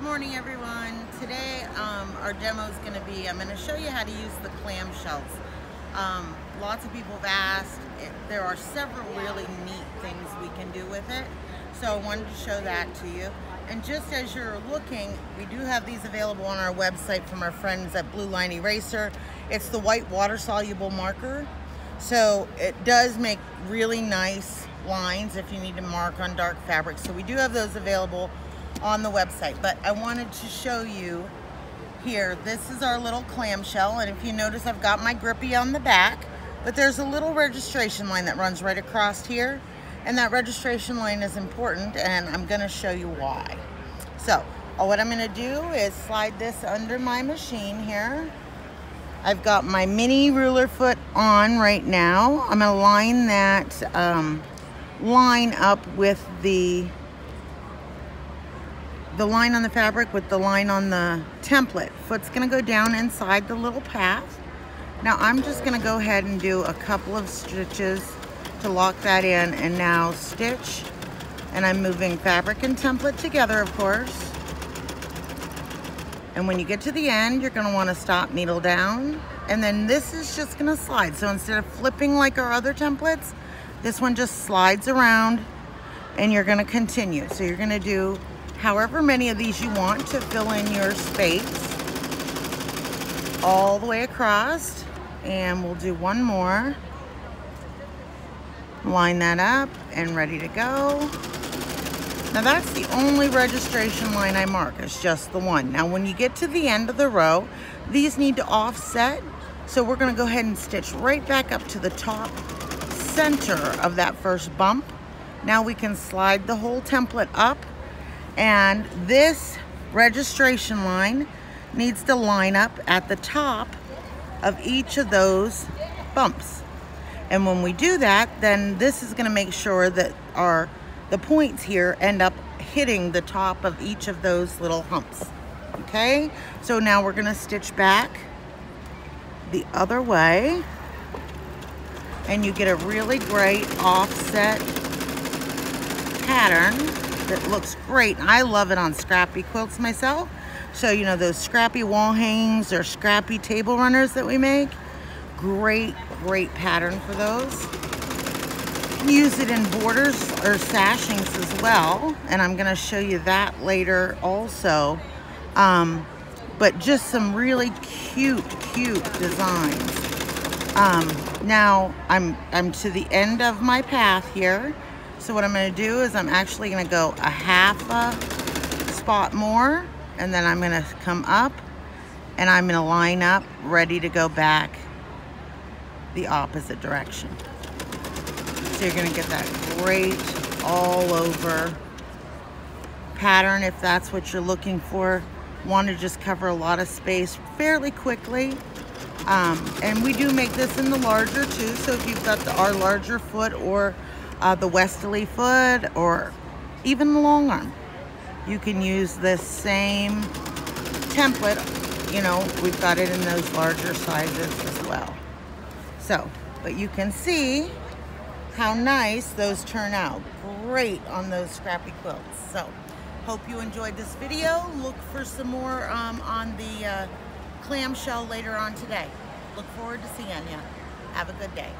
Good morning, everyone. Today our demo is going to be, I'm going to show you how to use the clam shells. Lots of people have asked. There are several really neat things we can do with it, so I wanted to show that to you. And just as you're looking, we do have these available on our website from our friends at Blue Line Eraser. It's the white water soluble marker, so it does make really nice lines if you need to mark on dark fabric. So we do have those available on the website, but I wanted to show you here. This is our little clamshell, and if you notice, I've got my grippy on the back, but there's a little registration line that runs right across here, and that registration line is important, and I'm going to show you why. So what I'm going to do is slide this under my machine here. I've got my mini ruler foot on right now. I'm going to line that line up with the line on the fabric with the line on the template. Foot's going to go down inside the little path. Now I'm just going to go ahead and do a couple of stitches to lock that in, and now stitch, and I'm moving fabric and template together, of course. And when you get to the end, you're going to want to stop, needle down, and then this is just going to slide. So instead of flipping like our other templates, this one just slides around, and you're going to continue. So you're going to do however many of these you want to fill in your space all the way across, and we'll do one more. Line that up and ready to go. Now that's the only registration line I mark, it's just the one. Now when you get to the end of the row, these need to offset, so we're going to go ahead and stitch right back up to the top center of that first bump. Now we can slide the whole template up, and this registration line needs to line up at the top of each of those bumps. And when we do that, then this is going to make sure that the points here end up hitting the top of each of those little humps. Okay, so now we're going to stitch back the other way, and you get a really great offset pattern that looks great. I love it on scrappy quilts myself. So you know those scrappy wall hangings or scrappy table runners that we make, great pattern for those. You can use it in borders or sashings as well, and I'm going to show you that later also. But just some really cute designs. Now I'm to the end of my path here. So what I'm going to do is I'm actually going to go a half a spot more, and then I'm going to come up, and I'm going to line up ready to go back the opposite direction. So you're going to get that great all over pattern if that's what you're looking for. Want to just cover a lot of space fairly quickly. And we do make this in the larger too, so if you've got our larger foot or the westerly foot or even the long arm, you can use this same template. You know, we've got it in those larger sizes as well. So, but you can see how nice those turn out. Great on those scrappy quilts. So, hope you enjoyed this video. Look for some more on the clamshell later on today. Look forward to seeing you. Have a good day.